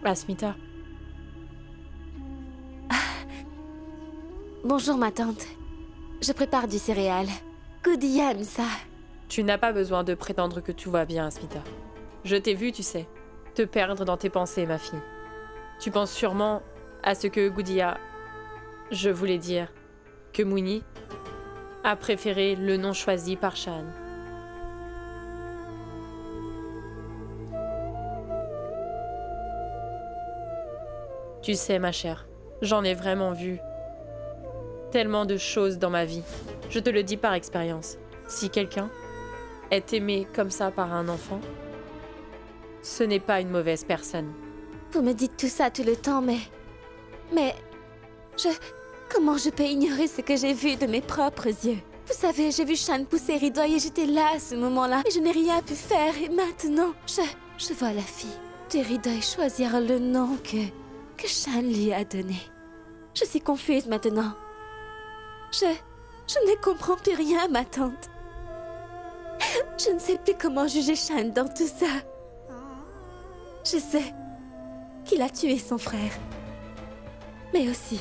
Asmita. Bonjour ma tante. Je prépare du céréal. Goudia aime ça. Tu n'as pas besoin de prétendre que tout va bien, Asmita. Je t'ai vu, tu sais, te perdre dans tes pensées, ma fille. Tu penses sûrement à ce que Goudia, je voulais dire, que Mouni, a préféré le nom choisi par Shan. Tu sais, ma chère, j'en ai vraiment vu tellement de choses dans ma vie. Je te le dis par expérience. Si quelqu'un est aimé comme ça par un enfant, ce n'est pas une mauvaise personne. Vous me dites tout ça tout le temps, mais... Comment je peux ignorer ce que j'ai vu de mes propres yeux? Vous savez, j'ai vu Shan pousser Ridoy et j'étais là à ce moment-là. Et je n'ai rien pu faire. Et maintenant, je vois la fille de Ridoy choisir le nom que Shan lui a donné. Je suis confuse maintenant. Je ne comprends plus rien, ma tante. Je ne sais plus comment juger Shan dans tout ça. Je sais qu'il a tué son frère. Mais aussi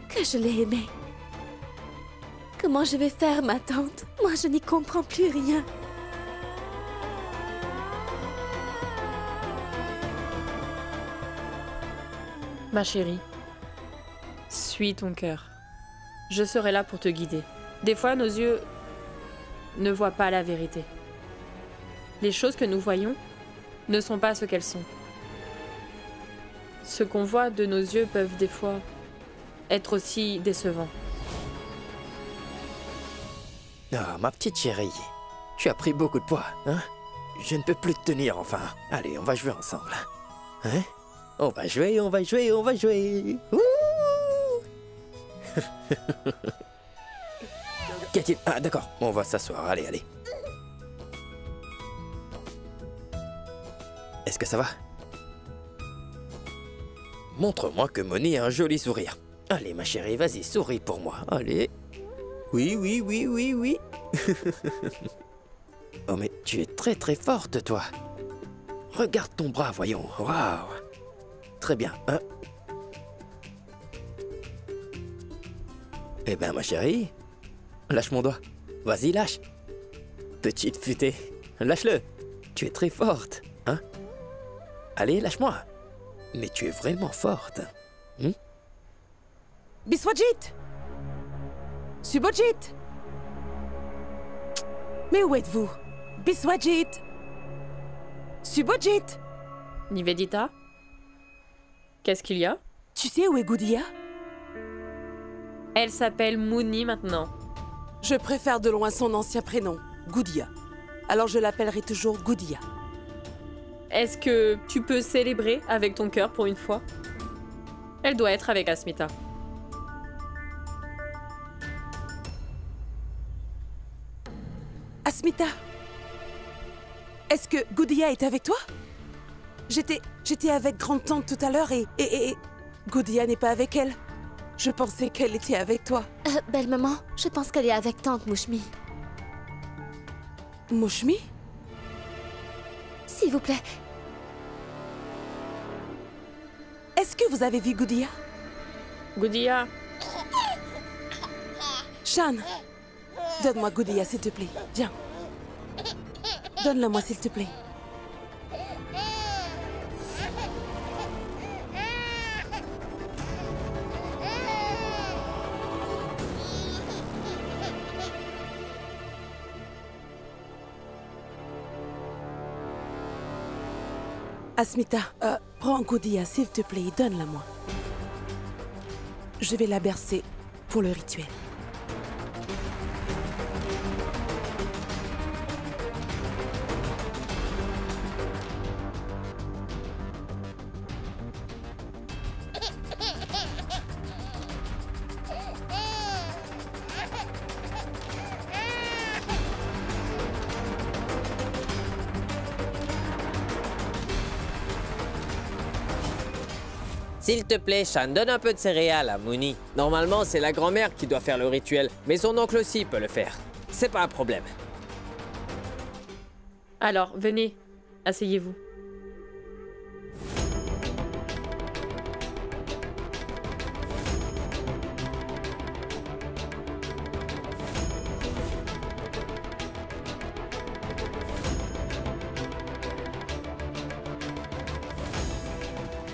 que je l'ai aimé. Comment je vais faire, ma tante? Moi, je n'y comprends plus rien. Ma chérie, suis ton cœur. Je serai là pour te guider. Des fois, nos yeux ne voient pas la vérité. Les choses que nous voyons ne sont pas ce qu'elles sont. Ce qu'on voit de nos yeux peuvent des fois être aussi décevants. Ah, ma petite chérie, tu as pris beaucoup de poids, hein? Je ne peux plus te tenir, enfin. Allez, on va jouer ensemble. Hein? On va jouer, on va jouer, on va jouer. Ouh. Qu'y a-t-il? Ah, d'accord, on va s'asseoir, allez, allez. Est-ce que ça va? Montre-moi que Moni a un joli sourire. Allez, ma chérie, vas-y, souris pour moi, allez. Oui, oui, oui, oui, oui. Oh, mais tu es très, très forte, toi. Regarde ton bras, voyons. Waouh. Très bien, hein? Eh ben, ma chérie, lâche mon doigt. Vas-y, lâche. Petite futée, lâche-le. Tu es très forte, hein? Allez, lâche-moi. Mais tu es vraiment forte. Hein? Biswajit! Subojit! Mais où êtes-vous? Biswajit! Subojit! Nivedita? Qu'est-ce qu'il y a? Tu sais où est Goudia? Elle s'appelle Mouni maintenant. Je préfère de loin son ancien prénom, Goudia. Alors je l'appellerai toujours Goudia. Est-ce que tu peux célébrer avec ton cœur pour une fois? Elle doit être avec Asmita. Asmita! Est-ce que Goudia est avec toi? J'étais avec grande-tante tout à l'heure et Goudia n'est pas avec elle. Je pensais qu'elle était avec toi. Belle-maman, je pense qu'elle est avec tante Mouchmi. Mouchmi? S'il vous plaît. Est-ce que vous avez vu Goudia? Goudia, Shan, donne-moi Goudia, s'il te plaît. Viens. Donne-le-moi, s'il te plaît. Asmita, prends Goudia, s'il te plaît, donne-la-moi. Je vais la bercer pour le rituel. S'il te plaît, Shan, donne un peu de céréales à Mouni. Normalement, c'est la grand-mère qui doit faire le rituel, mais son oncle aussi peut le faire. C'est pas un problème. alors venez, asseyez-vous.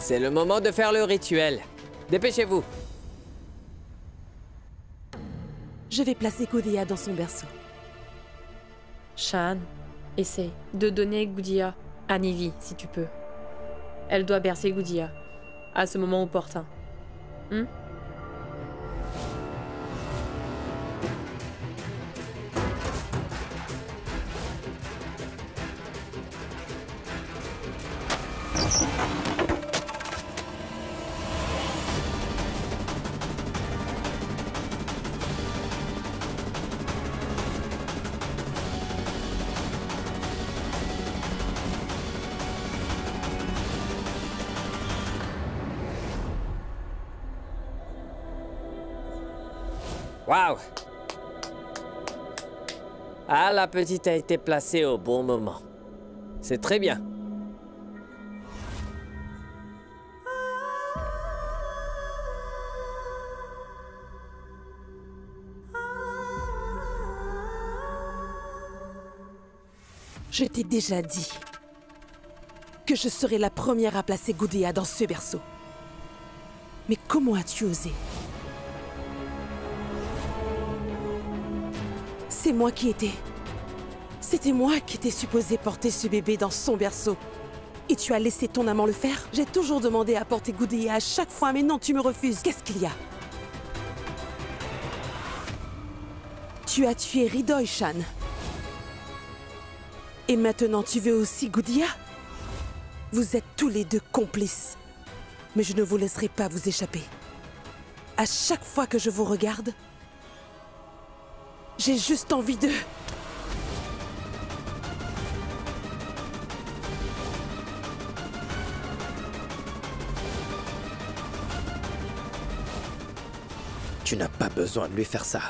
C'est le moment de faire le rituel. Dépêchez-vous. Je vais placer Goudia dans son berceau. Shan, essaye de donner Goudia à Nivi, si tu peux. Elle doit bercer Goudia à ce moment opportun. Waouh! Ah, la petite a été placée au bon moment. C'est très bien. Je t'ai déjà dit que je serais la première à placer Goudia dans ce berceau. Mais comment as-tu osé? C'est moi qui étais. C'était moi qui étais supposée porter ce bébé dans son berceau. Et tu as laissé ton amant le faire? J'ai toujours demandé à porter Goudia à chaque fois, mais non, tu me refuses. Qu'est-ce qu'il y a? Tu as tué Ridoy, Shan. Et maintenant, tu veux aussi Goudia? Vous êtes tous les deux complices. Mais je ne vous laisserai pas vous échapper. À chaque fois que je vous regarde, j'ai juste envie de... Tu n'as pas besoin de lui faire ça.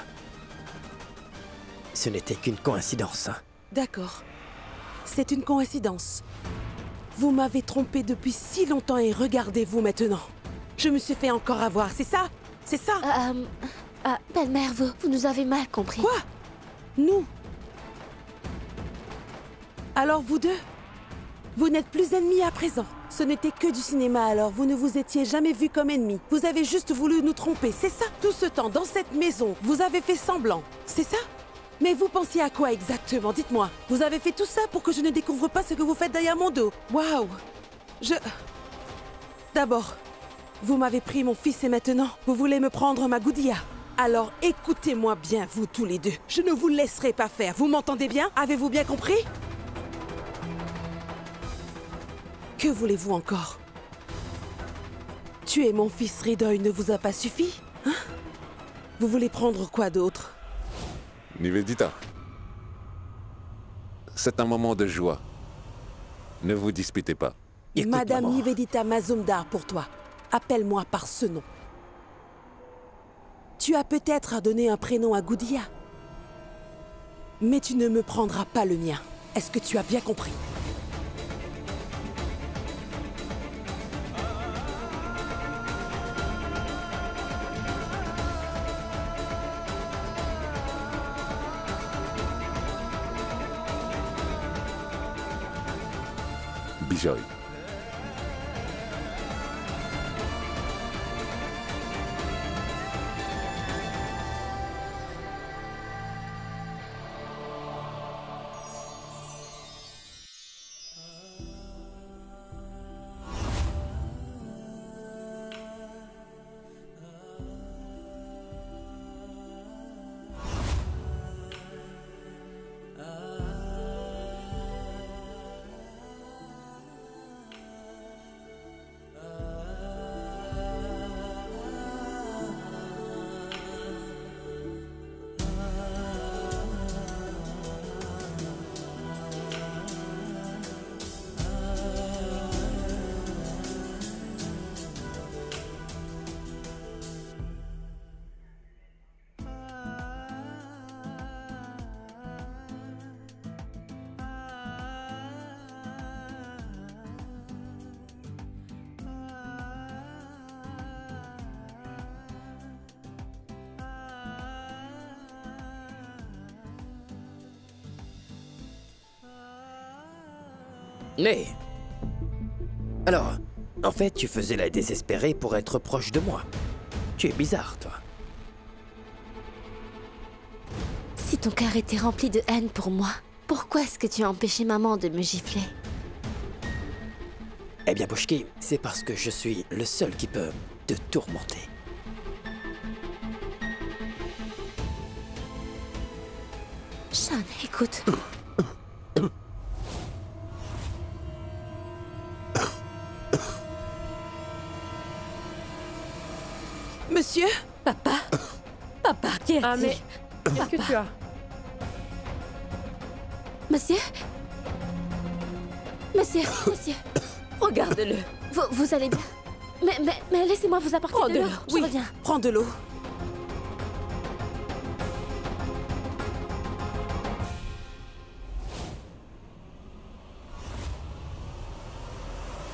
Ce n'était qu'une coïncidence. Hein. D'accord. C'est une coïncidence. Vous m'avez trompé depuis si longtemps et regardez-vous maintenant. Je me suis fait encore avoir, c'est ça? C'est ça? Belle-mère, vous nous avez mal compris. Quoi? Nous? Alors vous deux? Vous n'êtes plus ennemis à présent. Ce n'était que du cinéma alors, vous ne vous étiez jamais vus comme ennemis. Vous avez juste voulu nous tromper, c'est ça? Tout ce temps, dans cette maison, vous avez fait semblant, c'est ça? Mais vous pensiez à quoi exactement? Dites-moi. Vous avez fait tout ça pour que je ne découvre pas ce que vous faites derrière mon dos. Waouh! D'abord, vous m'avez pris mon fils et maintenant, vous voulez me prendre ma Goudia. Alors écoutez-moi bien, vous tous les deux. Je ne vous laisserai pas faire, vous m'entendez bien? Avez-vous bien compris? Que voulez-vous encore? Tuer mon fils Ridoy ne vous a pas suffi? Hein? Vous voulez prendre quoi d'autre? Nivedita, c'est un moment de joie. Ne vous disputez pas. Écoute, Madame maman. Nivedita Mazumdar pour toi. Appelle-moi par ce nom. Tu as peut-être donné un prénom à Goudia. Mais tu ne me prendras pas le mien. Est-ce que tu as bien compris? Bijoy. Mais... Alors, En fait, tu faisais la désespérée pour être proche de moi. Tu es bizarre, toi. Si ton cœur était rempli de haine pour moi, pourquoi est-ce que tu as empêché maman de me gifler? Eh bien, Pushki, c'est parce que je suis le seul qui peut te tourmenter. Sean, écoute. Monsieur? Papa? Papa, qui est-il? Ah, mais qu'est-ce que tu as? Monsieur? Monsieur, regarde-le. Vous allez bien? Mais laissez-moi vous apporter Prends de de l'eau. l'eau. Je Oui, reviens. prends de l'eau.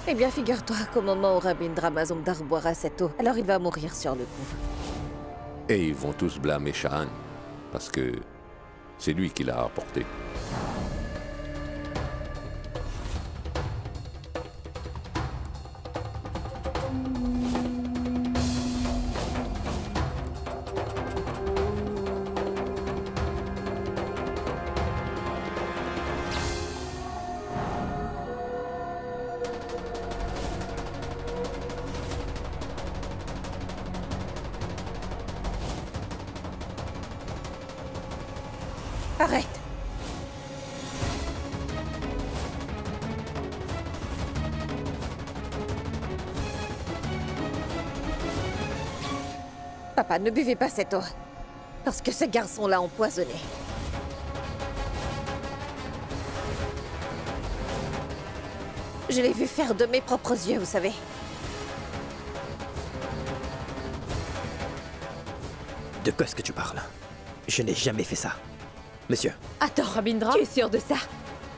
Eh bien, figure-toi qu'au moment où Rabindra Mazumdar boira cette eau, alors il va mourir sur le coup. Et ils vont tous blâmer Shahan, parce que c'est lui qui l'a apporté. Arrête! Papa, ne buvez pas cette eau. Parce que ce garçon l'a empoisonné. Je l'ai vu faire de mes propres yeux, vous savez. De quoi est-ce que tu parles? Je n'ai jamais fait ça. Monsieur, Attends, Rabindra? tu es sûr de ça?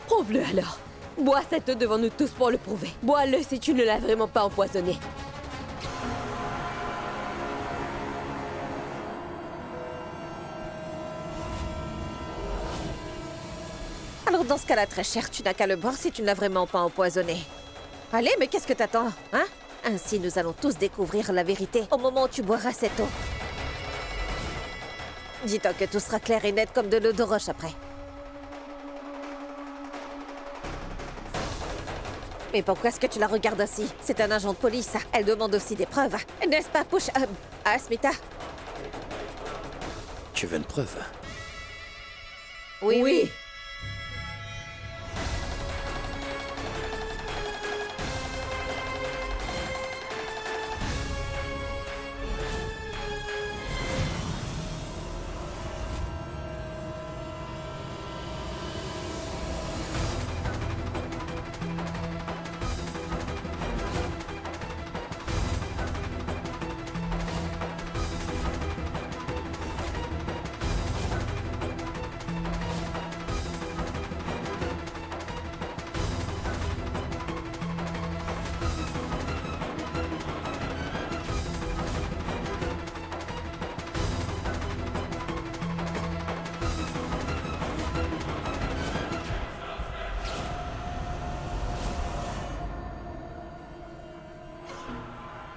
Prouve-le alors. Bois cette eau devant nous tous pour le prouver. Bois-le si tu ne l'as vraiment pas empoisonné. Alors dans ce cas-là, très cher, tu n'as qu'à le boire si tu ne l'as vraiment pas empoisonné. Allez, mais qu'est-ce que t'attends, hein? Ainsi, nous allons tous découvrir la vérité au moment où tu boiras cette eau. Dis-toi que tout sera clair et net comme de l'eau de roche après. Mais pourquoi est-ce que tu la regardes ainsi? C'est un agent de police, elle demande aussi des preuves. N'est-ce pas, Asmita? tu veux une preuve? Oui.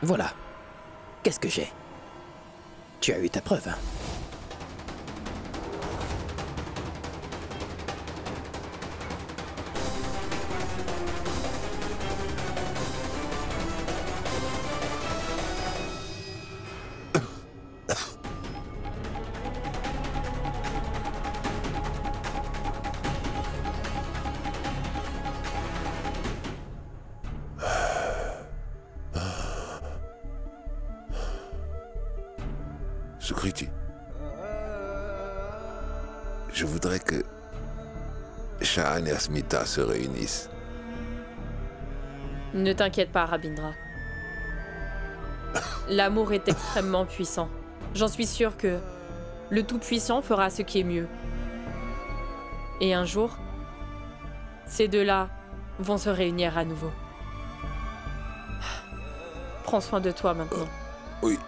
Voilà. Qu'est-ce que j'ai? Tu as eu ta preuve, hein? Sukriti, je voudrais que Shahan et Asmita se réunissent. Ne t'inquiète pas, Rabindra. L'amour est extrêmement puissant. J'en suis sûre que le Tout-Puissant fera ce qui est mieux. Et un jour, ces deux-là vont se réunir à nouveau. Prends soin de toi maintenant. Oui,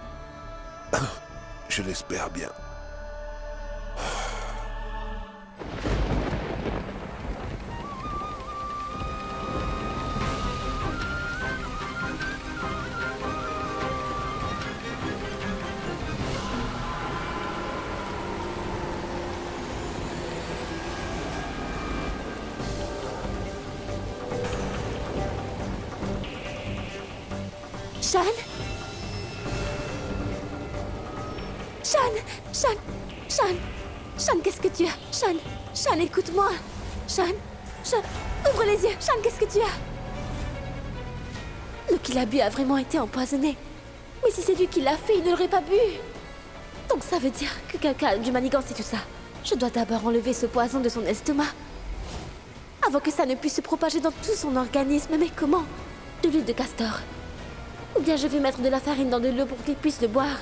je l'espère bien. Shan? Shan! Shan! Shan! Shan, qu'est-ce que tu as? Shan! Shan, écoute-moi! Shan! Shan! Ouvre les yeux! Shan, qu'est-ce que tu as? L'eau qu'il a bu a vraiment été empoisonnée. Mais si c'est lui qui l'a fait, il ne l'aurait pas bu. Donc ça veut dire que quelqu'un a dû manigancer tout ça. Je dois d'abord enlever ce poison de son estomac. Avant que ça ne puisse se propager dans tout son organisme. Mais comment? De l'huile de castor. Ou bien je vais mettre de la farine dans de l'eau pour qu'il puisse le boire.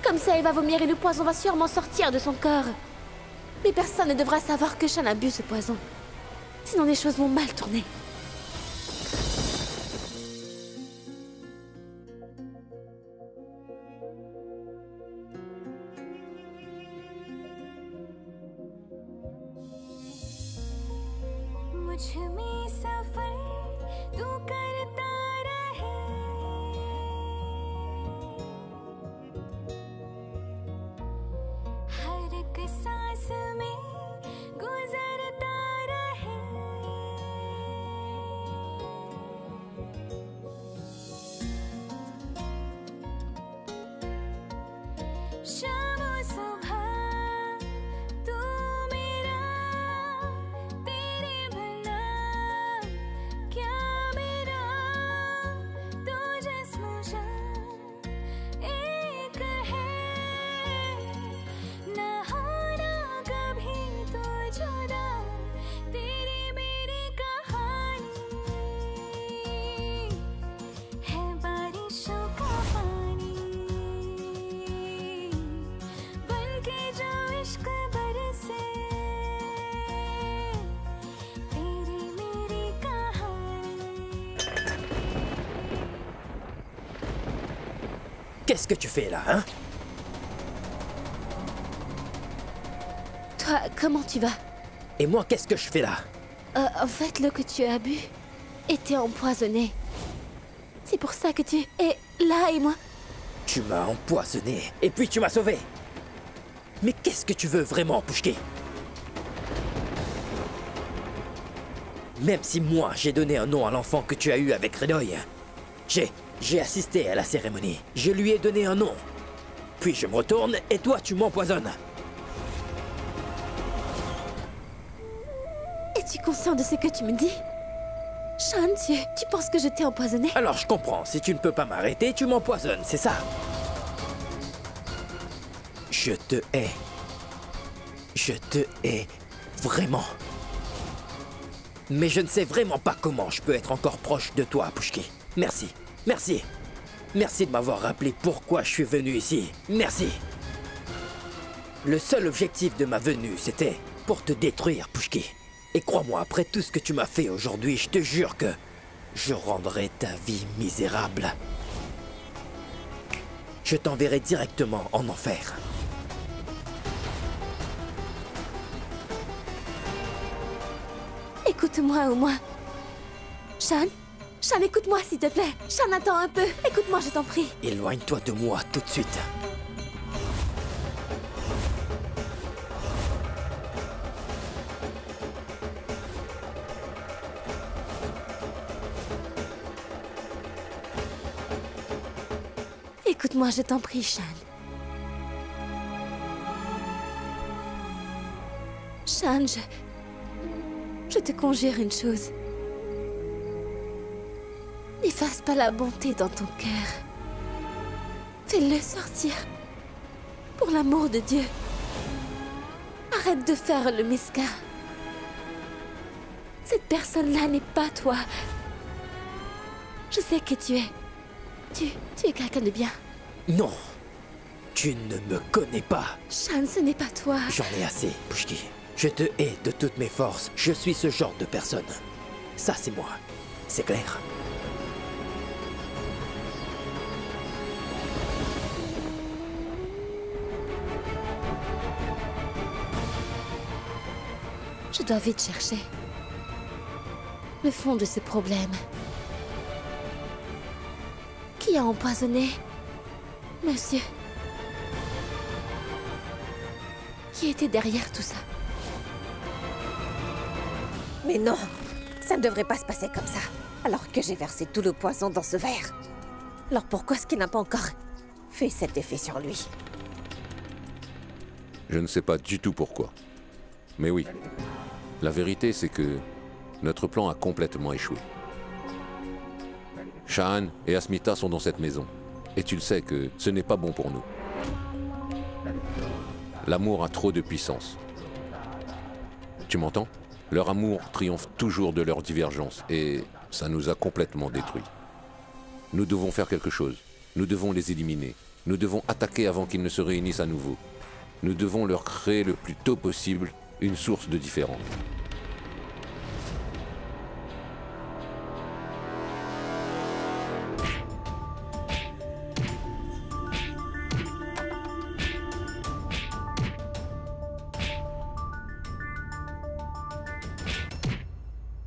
Comme ça, il va vomir et le poison va sûrement sortir de son corps. Mais personne ne devra savoir que Shan a bu ce poison. Sinon les choses vont mal tourner. Qu'est-ce que tu fais là, hein? Toi, comment tu vas? Et moi, qu'est-ce que je fais là? En fait, l'eau que tu as bu était empoisonnée. C'est pour ça que tu es là et moi. Tu m'as empoisonné, et puis tu m'as sauvé. Mais qu'est-ce que tu veux vraiment, Pushki? Même si moi, j'ai donné un nom à l'enfant que tu as eu avec Hridoy, j'ai assisté à la cérémonie. Je lui ai donné un nom. Puis je me retourne, et toi, tu m'empoisonnes. Es-tu conscient de ce que tu me dis? Shan, tu penses que je t'ai empoisonné? Alors je comprends, si tu ne peux pas m'arrêter, tu m'empoisonnes, c'est ça? Je te hais. Je te hais vraiment. Mais je ne sais vraiment pas comment je peux être encore proche de toi, Pushki. Merci, merci. Merci de m'avoir rappelé pourquoi je suis venu ici. Merci. Le seul objectif de ma venue, c'était pour te détruire, Pushki. Et crois-moi, après tout ce que tu m'as fait aujourd'hui, je te jure que je rendrai ta vie misérable. Je t'enverrai directement en enfer. Écoute-moi au moins. Shan? Shan, écoute-moi s'il te plaît. Shan, attends un peu. Écoute-moi, je t'en prie. Éloigne-toi de moi tout de suite. Écoute-moi, je t'en prie, Shan. Shan, je te conjure une chose. N'efface pas la bonté dans ton cœur. Fais-le sortir. Pour l'amour de Dieu. Arrête de faire le mesquin. Cette personne-là n'est pas toi. Je sais que tu es... Tu es quelqu'un de bien. Non, tu ne me connais pas. Shan, ce n'est pas toi. J'en ai assez, Pushki. Je te hais de toutes mes forces. Je suis ce genre de personne. Ça, c'est moi. C'est clair? Je dois vite chercher le fond de ce problème. Qui a empoisonné monsieur? Qui était derrière tout ça? Mais non, ça ne devrait pas se passer comme ça. Alors que j'ai versé tout le poison dans ce verre. Alors pourquoi est-ce qu'il n'a pas encore fait cet effet sur lui? Je ne sais pas du tout pourquoi. Mais oui, la vérité c'est que notre plan a complètement échoué. Shahan et Asmita sont dans cette maison. Et tu le sais que ce n'est pas bon pour nous. L'amour a trop de puissance. Tu m'entends? Leur amour triomphe toujours de leur divergence et ça nous a complètement détruits. Nous devons faire quelque chose. Nous devons les éliminer. Nous devons attaquer avant qu'ils ne se réunissent à nouveau. Nous devons leur créer le plus tôt possible une source de différend.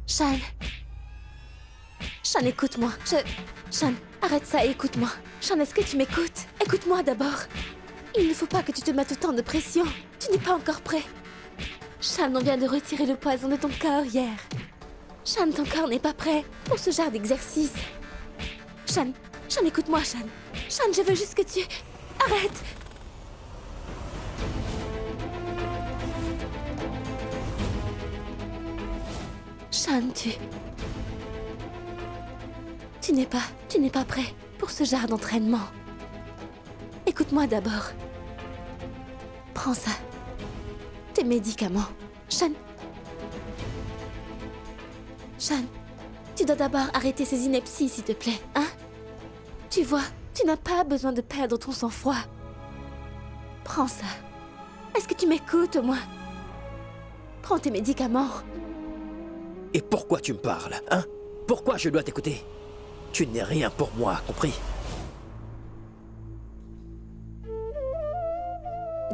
Shan. Shan, écoute-moi. Shan, arrête ça et écoute-moi. Shan, est-ce que tu m'écoutes? Écoute-moi d'abord. Il ne faut pas que tu te mettes autant de pression. Tu n'es pas encore prêt. Shan, on vient de retirer le poison de ton corps hier. Shan, ton corps n'est pas prêt pour ce genre d'exercice. Shan, écoute-moi, Shan. Shan, je veux juste que tu... Arrête! Shan, tu n'es pas prêt pour ce genre d'entraînement. Écoute-moi d'abord. Prends ça. Tes médicaments. Shan, tu dois d'abord arrêter ces inepties, s'il te plaît, hein? Tu vois, tu n'as pas besoin de perdre ton sang-froid. Prends ça. Est-ce que tu m'écoutes, au moins? Prends tes médicaments. Et pourquoi tu me parles, hein? Pourquoi je dois t'écouter? Tu n'es rien pour moi, compris?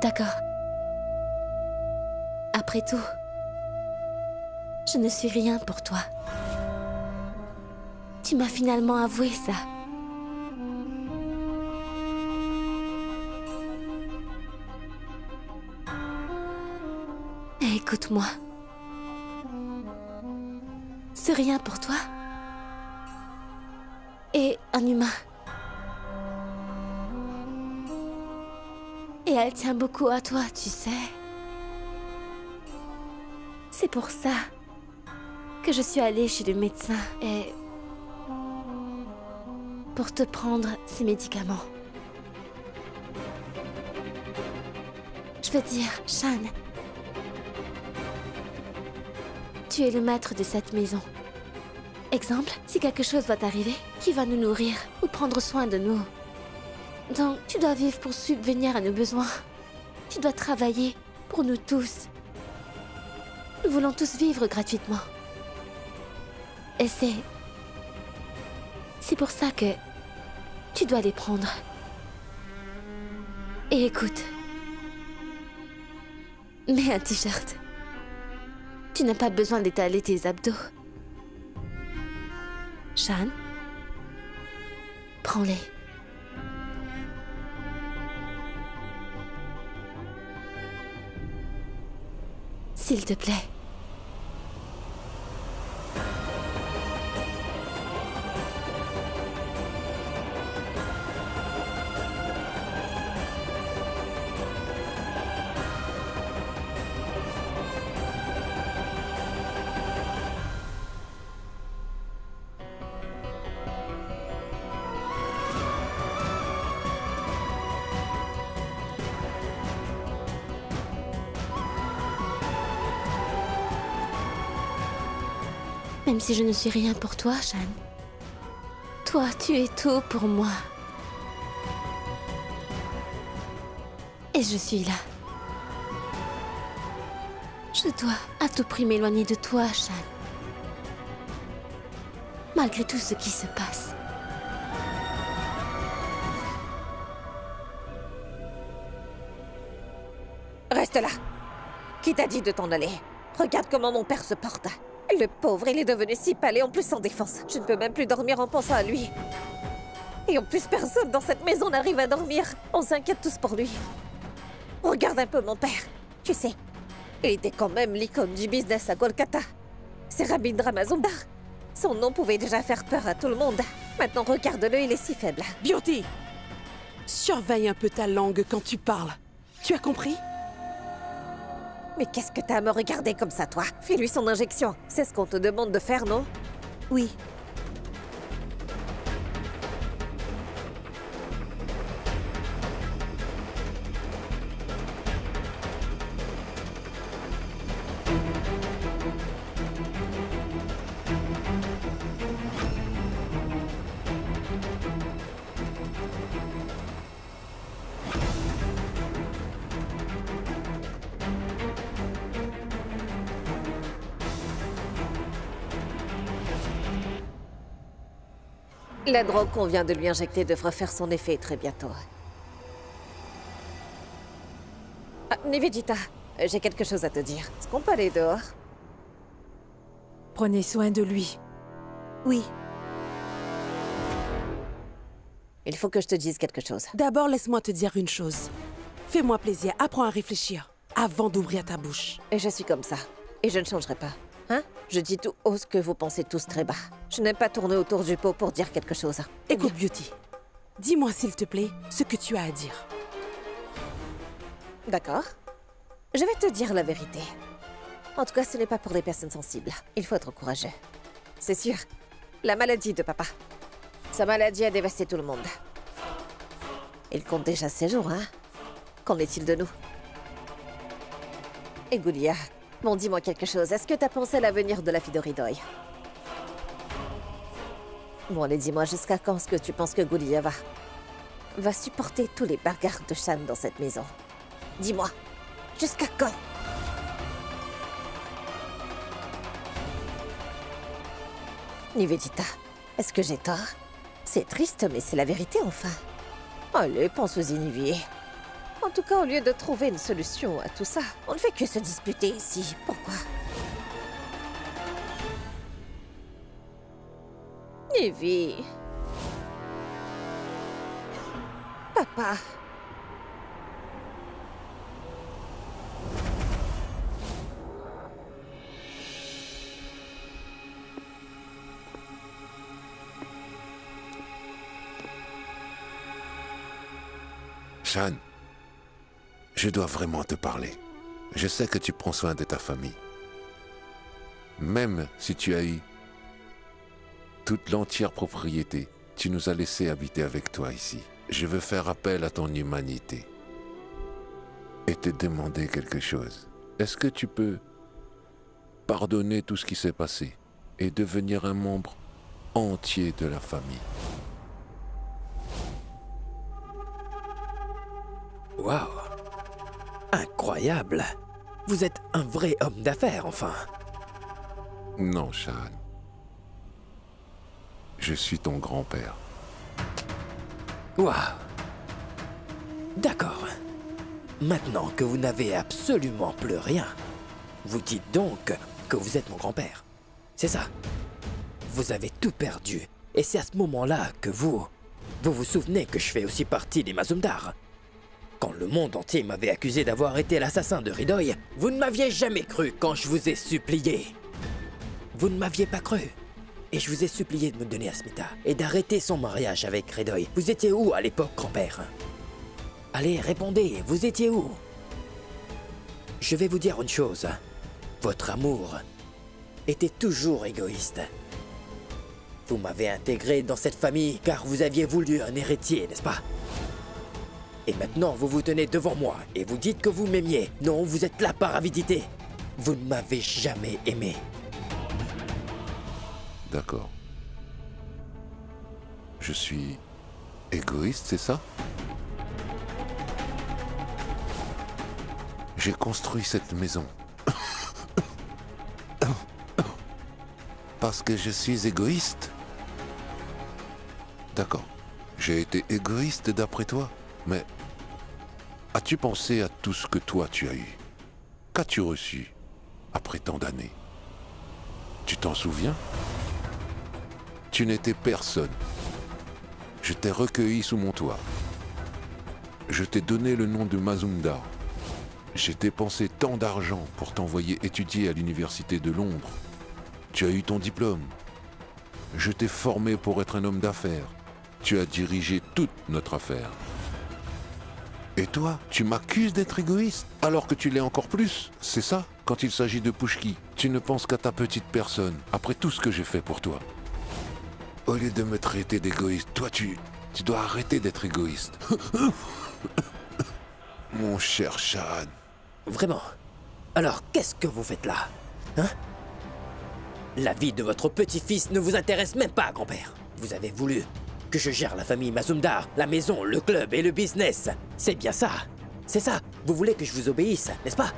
D'accord. Après tout, je ne suis rien pour toi. Tu m'as finalement avoué ça. Et écoute-moi. Ce rien pour toi est un humain. Et elle tient beaucoup à toi, tu sais. C'est pour ça que je suis allée chez le médecin et... pour te prendre ces médicaments. Je veux dire, Shan, tu es le maître de cette maison. Exemple, si quelque chose va t'arriver, qui va nous nourrir ou prendre soin de nous? Donc, tu dois vivre pour subvenir à nos besoins. Tu dois travailler pour nous tous. Nous voulons tous vivre gratuitement. Et c'est pour ça que tu dois les prendre. Et écoute, mets un t-shirt. Tu n'as pas besoin d'étaler tes abdos. Shan, prends-les. S'il te plaît. Même si je ne suis rien pour toi, Shan. Toi, tu es tout pour moi. Et je suis là. Je dois à tout prix m'éloigner de toi, Shan. Malgré tout ce qui se passe. Reste là. Qui t'a dit de t'en aller? Regarde comment mon père se porte. Le pauvre, il est devenu si pâle et en plus sans défense. Je ne peux même plus dormir en pensant à lui. Et en plus, personne dans cette maison n'arrive à dormir. On s'inquiète tous pour lui. Regarde un peu mon père. Tu sais, il était quand même l'icône du business à Kolkata. C'est Rabindra Mazumdar. Son nom pouvait déjà faire peur à tout le monde. Maintenant, regarde-le, il est si faible. Beauty! Surveille un peu ta langue quand tu parles. Tu as compris? Mais qu'est-ce que t'as à me regarder comme ça, toi? Fais-lui son injection. C'est ce qu'on te demande de faire, non? Oui. La drogue qu'on vient de lui injecter devrait faire son effet très bientôt. Ah, Nivedita, j'ai quelque chose à te dire. Est-ce qu'on peut aller dehors? Prenez soin de lui. Oui. Il faut que je te dise quelque chose. D'abord, laisse-moi te dire une chose. Fais-moi plaisir, apprends à réfléchir avant d'ouvrir ta bouche. Et je suis comme ça. Et je ne changerai pas. Hein? Je dis tout haut ce que vous pensez tous très bas. Je n'aime pas tourner autour du pot pour dire quelque chose. Écoute, Beauty. Dis-moi, s'il te plaît, ce que tu as à dire. D'accord. Je vais te dire la vérité. En tout cas, ce n'est pas pour les personnes sensibles. Il faut être courageux. C'est sûr. La maladie de papa. Sa maladie a dévasté tout le monde. Il compte déjà ses jours, hein? Qu'en est-il de nous? Et Goulia, bon, dis-moi quelque chose. Est-ce que t'as pensé à l'avenir de la fille de Ridoy? Bon, allez, dis-moi, jusqu'à quand est-ce que tu penses que Goulia va supporter tous les bagarres de Shan dans cette maison? Dis-moi, jusqu'à quand? Nivedita, est-ce que j'ai tort? C'est triste, mais c'est la vérité, enfin. Allez, pense-y, Nivie. En tout cas, au lieu de trouver une solution à tout ça, on ne fait que se disputer ici. Pourquoi? Nivie. Papa. Shan, je dois vraiment te parler. Je sais que tu prends soin de ta famille. Même si tu as eu toute l'entière propriété, tu nous as laissé habiter avec toi ici. Je veux faire appel à ton humanité et te demander quelque chose. Est-ce que tu peux pardonner tout ce qui s'est passé et devenir un membre entier de la famille? Waouh! Incroyable! Vous êtes un vrai homme d'affaires, enfin. Non, Shan. Je suis ton grand-père. Waouh! D'accord. Maintenant que vous n'avez absolument plus rien, vous dites donc que vous êtes mon grand-père. C'est ça. Vous avez tout perdu. Et c'est à ce moment-là que vous vous souvenez que je fais aussi partie des Mazumdar. Quand le monde entier m'avait accusé d'avoir été l'assassin de Ridoy, vous ne m'aviez jamais cru quand je vous ai supplié. Vous ne m'aviez pas cru. Et je vous ai supplié de me donner à Smita et d'arrêter son mariage avec Ridoy. Vous étiez où à l'époque, grand-père? Allez, répondez, vous étiez où? Je vais vous dire une chose. Votre amour était toujours égoïste. Vous m'avez intégré dans cette famille car vous aviez voulu un héritier, n'est-ce pas? Et maintenant, vous vous tenez devant moi et vous dites que vous m'aimiez. Non, vous êtes là par avidité. Vous ne m'avez jamais aimé. D'accord. Je suis égoïste, c'est ça? J'ai construit cette maison. Parce que je suis égoïste? D'accord. J'ai été égoïste d'après toi? Mais as-tu pensé à tout ce que toi tu as eu? Qu'as-tu reçu après tant d'années? Tu t'en souviens? Tu n'étais personne. Je t'ai recueilli sous mon toit. Je t'ai donné le nom de Mazumdar. J'ai dépensé tant d'argent pour t'envoyer étudier à l'université de Londres. Tu as eu ton diplôme. Je t'ai formé pour être un homme d'affaires. Tu as dirigé toute notre affaire. Et toi, tu m'accuses d'être égoïste, alors que tu l'es encore plus, c'est ça? Quand il s'agit de Pushki, tu ne penses qu'à ta petite personne, après tout ce que j'ai fait pour toi. Au lieu de me traiter d'égoïste, toi tu dois arrêter d'être égoïste. Mon cher Shan. Vraiment? Alors, qu'est-ce que vous faites là? Hein? La vie de votre petit-fils ne vous intéresse même pas, grand-père. Vous avez voulu que je gère la famille Mazumdar, la maison, le club et le business. C'est bien ça. C'est ça. Vous voulez que je vous obéisse, n'est-ce pas?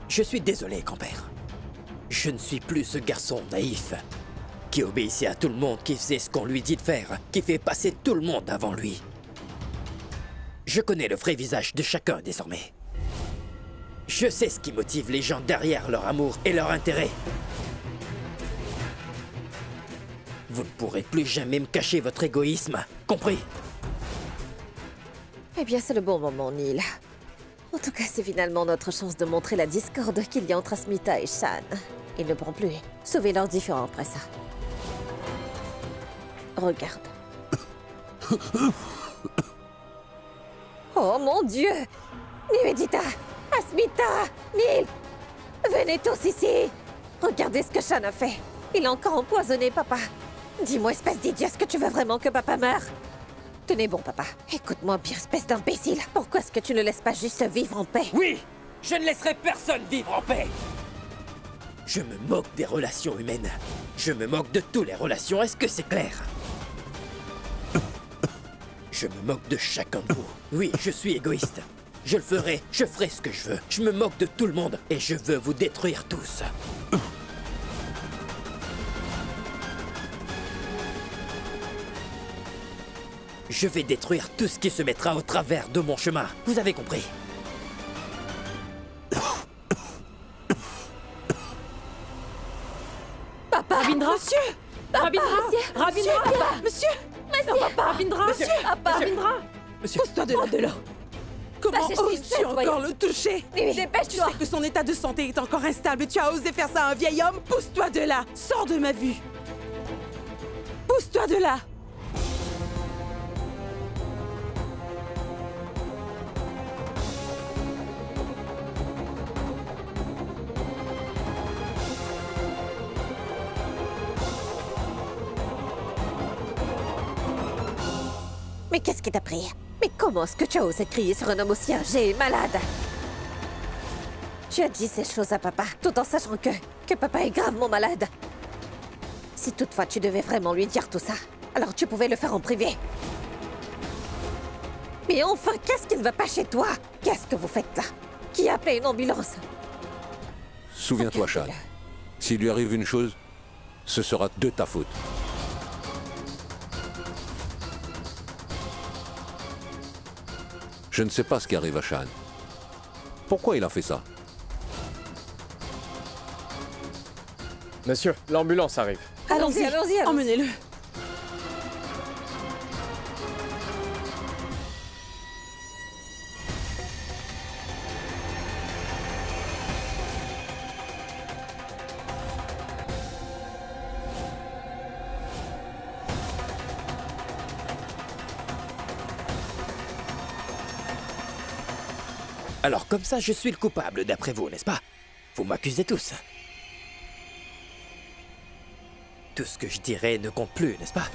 Je suis désolé, grand-père. Je ne suis plus ce garçon naïf qui obéissait à tout le monde, qui faisait ce qu'on lui dit de faire, qui fait passer tout le monde avant lui. Je connais le vrai visage de chacun désormais. Je sais ce qui motive les gens derrière leur amour et leur intérêt. Vous ne pourrez plus jamais me cacher votre égoïsme, compris? Eh bien, c'est le bon moment, Neil. En tout cas, c'est finalement notre chance de montrer la discorde qu'il y a entre Asmita et Shan. Ils ne pourront plus sauver leurs différends après ça. Regarde. Oh mon Dieu! Nivedita! Asmita! Neil! Venez tous ici! Regardez ce que Shan a fait! Il a encore empoisonné papa! Dis-moi, espèce d'idiot, est-ce que tu veux vraiment que papa meure? Tenez bon, papa. Écoute-moi bien, espèce d'imbécile. Pourquoi est-ce que tu ne laisses pas juste vivre en paix? Oui! Je ne laisserai personne vivre en paix! Je me moque des relations humaines. Je me moque de toutes les relations, est-ce que c'est clair? Je me moque de chacun de vous. Oui, je suis égoïste. Je le ferai, je ferai ce que je veux. Je me moque de tout le monde et je veux vous détruire tous. Je vais détruire tout ce qui se mettra au travers de mon chemin. Vous avez compris? Papa! Ravindra? Monsieur! Ravindra? Ravindra? Monsieur! Ravindra? Ravindra? Pousse-toi de là. Comment Va chercher une oses-tu chaise, encore voyons. le toucher? Oui, Tu dépêche-toi! sais que son état de santé est encore instable et tu as osé faire ça à un vieil homme? Pousse-toi de là! Sors de ma vue! Pousse-toi de là! Mais qu'est-ce qui t'a pris? Mais comment est-ce que tu as osé crier sur un homme aussi âgé et malade? Tu as dit ces choses à papa, tout en sachant que papa est gravement malade. Si toutefois tu devais vraiment lui dire tout ça, alors tu pouvais le faire en privé. Mais enfin, qu'est-ce qui ne va pas chez toi? Qu'est-ce que vous faites là? Qui a appelé une ambulance? Souviens-toi, Shan. S'il lui arrive une chose, ce sera de ta faute. Je ne sais pas ce qui arrive à Shan. Pourquoi il a fait ça? Monsieur, l'ambulance arrive. Allons-y, allons-y, allons-y. Emmenez-le. Alors comme ça, je suis le coupable, d'après vous, n'est-ce pas? Vous m'accusez tous. Tout ce que je dirais ne compte plus, n'est-ce pas?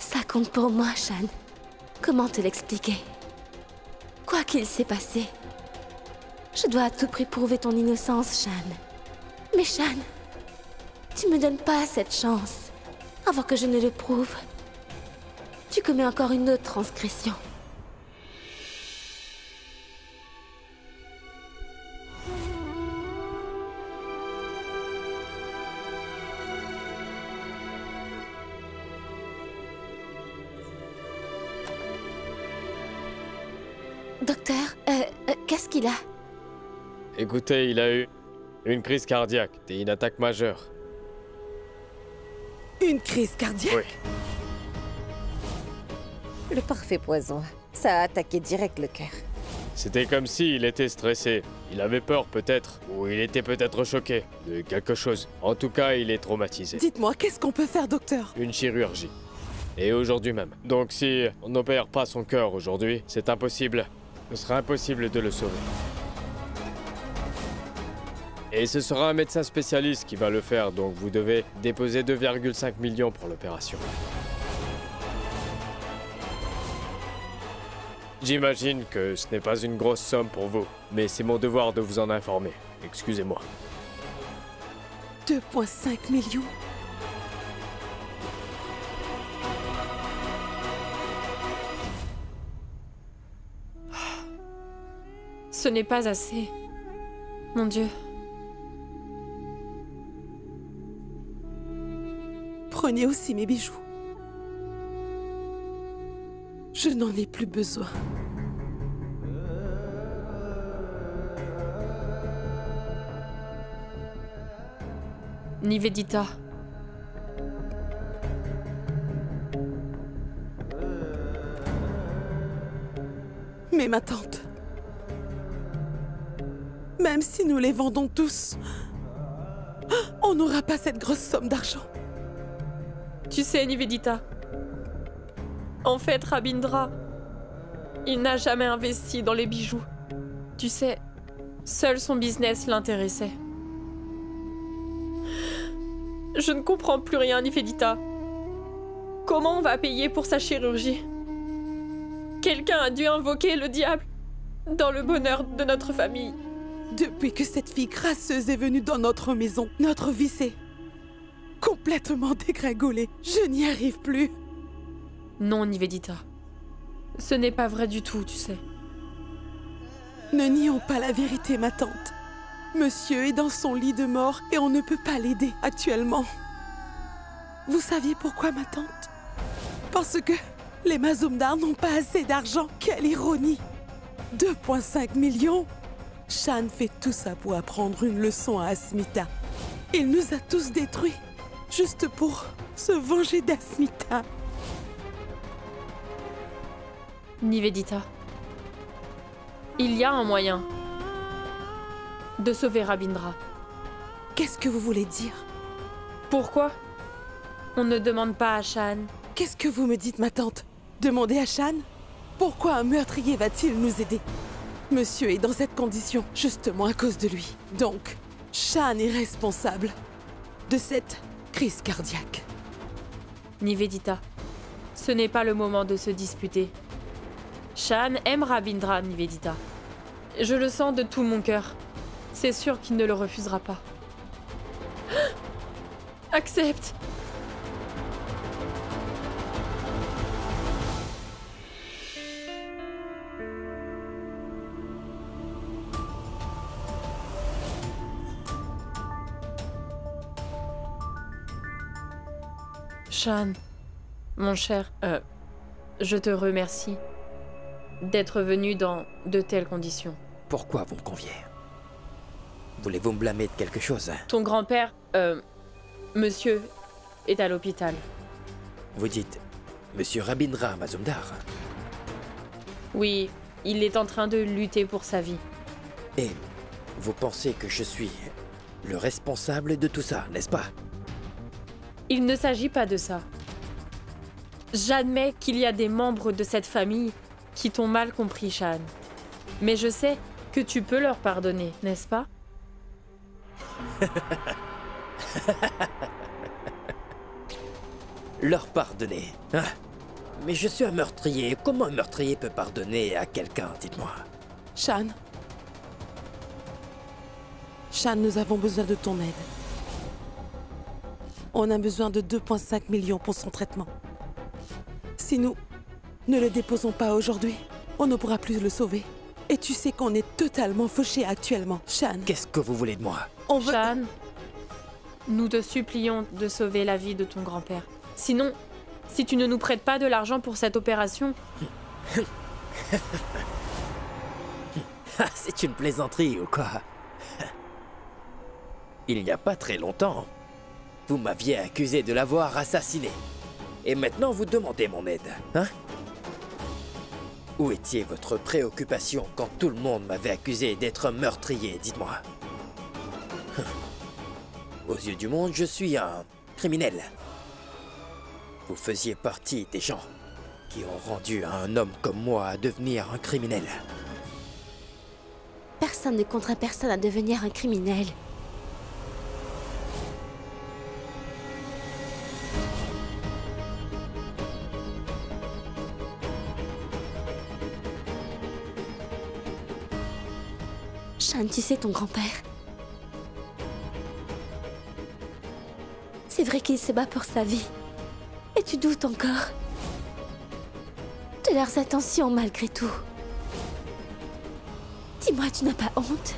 Ça compte pour moi, Shan. Comment te l'expliquer? Quoi qu'il s'est passé, je dois à tout prix prouver ton innocence, Shan. Mais Shan, tu me donnes pas cette chance. Avant que je ne le prouve, tu commets encore une autre transgression. Docteur, qu'est-ce qu'il a? Écoutez, il a eu une crise cardiaque et une attaque majeure. Une crise cardiaque? Oui. Le parfait poison. Ça a attaqué direct le cœur. C'était comme s'il était stressé. Il avait peur peut-être, ou il était peut-être choqué de quelque chose. En tout cas, il est traumatisé. Dites-moi, qu'est-ce qu'on peut faire, docteur? Une chirurgie. Et aujourd'hui même. Donc si on n'opère pas son cœur aujourd'hui, c'est impossible. Ce sera impossible de le sauver. Et ce sera un médecin spécialiste qui va le faire, donc vous devez déposer 2,5 millions pour l'opération. J'imagine que ce n'est pas une grosse somme pour vous, mais c'est mon devoir de vous en informer. Excusez-moi. 2,5 millions? Ce n'est pas assez. Mon Dieu. Prenez aussi mes bijoux. Je n'en ai plus besoin. Nivedita. Mais ma tante, même si nous les vendons tous, on n'aura pas cette grosse somme d'argent. Tu sais, Nivedita, en fait, Rabindra, il n'a jamais investi dans les bijoux. Tu sais, seul son business l'intéressait. Je ne comprends plus rien, Nivedita. Comment on va payer pour sa chirurgie? Quelqu'un a dû invoquer le diable dans le bonheur de notre famille. Depuis que cette fille gracieuse est venue dans notre maison, notre vie s'est complètement dégringolée. Je n'y arrive plus. Non, Nivedita. Ce n'est pas vrai du tout, tu sais. Ne nions pas la vérité, ma tante. Monsieur est dans son lit de mort et on ne peut pas l'aider actuellement. Vous saviez pourquoi, ma tante? Parce que les Mazumdar n'ont pas assez d'argent. Quelle ironie! 2,5 millions? Shan fait tout ça pour apprendre une leçon à Asmita. Il nous a tous détruits, juste pour se venger d'Asmita. Nivedita. Il y a un moyen de sauver Rabindra. Qu'est-ce que vous voulez dire? Pourquoi on ne demande pas à Shan? Qu'est-ce que vous me dites, ma tante? Demandez à Shan? Pourquoi un meurtrier va-t-il nous aider? Monsieur est dans cette condition, justement à cause de lui. Donc, Shan est responsable de cette crise cardiaque. Nivedita, ce n'est pas le moment de se disputer. Shan aime Rabindra, Nivedita. Je le sens de tout mon cœur. C'est sûr qu'il ne le refusera pas. Accepte! Shan, mon cher, je te remercie d'être venu dans de telles conditions. Pourquoi vous me conviez? Voulez-vous me blâmer de quelque chose? Ton grand-père, monsieur, est à l'hôpital. Vous dites Monsieur Rabindra Mazumdar? Oui, il est en train de lutter pour sa vie. Et vous pensez que je suis le responsable de tout ça, n'est-ce pas? Il ne s'agit pas de ça. J'admets qu'il y a des membres de cette famille qui t'ont mal compris, Shan. Mais je sais que tu peux leur pardonner, n'est-ce pas? Leur pardonner, hein? Mais je suis un meurtrier. Comment un meurtrier peut pardonner à quelqu'un, dites-moi? Shan. Shan, nous avons besoin de ton aide. On a besoin de 2,5 millions pour son traitement. Si nous ne le déposons pas aujourd'hui, on ne pourra plus le sauver. Et tu sais qu'on est totalement fauchés actuellement, Shan. Qu'est-ce que vous voulez de moi? On veut... Shan, nous te supplions de sauver la vie de ton grand-père. Sinon, si tu ne nous prêtes pas de l'argent pour cette opération... C'est une plaisanterie ou quoi? Il n'y a pas très longtemps, vous m'aviez accusé de l'avoir assassiné. Et maintenant, vous demandez mon aide, hein? Où était votre préoccupation quand tout le monde m'avait accusé d'être un meurtrier, dites-moi? Aux yeux du monde, je suis un criminel. Vous faisiez partie des gens qui ont rendu un homme comme moi à devenir un criminel. Personne ne contraint personne à devenir un criminel. Shan, tu sais ton grand-père. C'est vrai qu'il se bat pour sa vie. Et tu doutes encore de leurs attentions malgré tout. Dis-moi, tu n'as pas honte?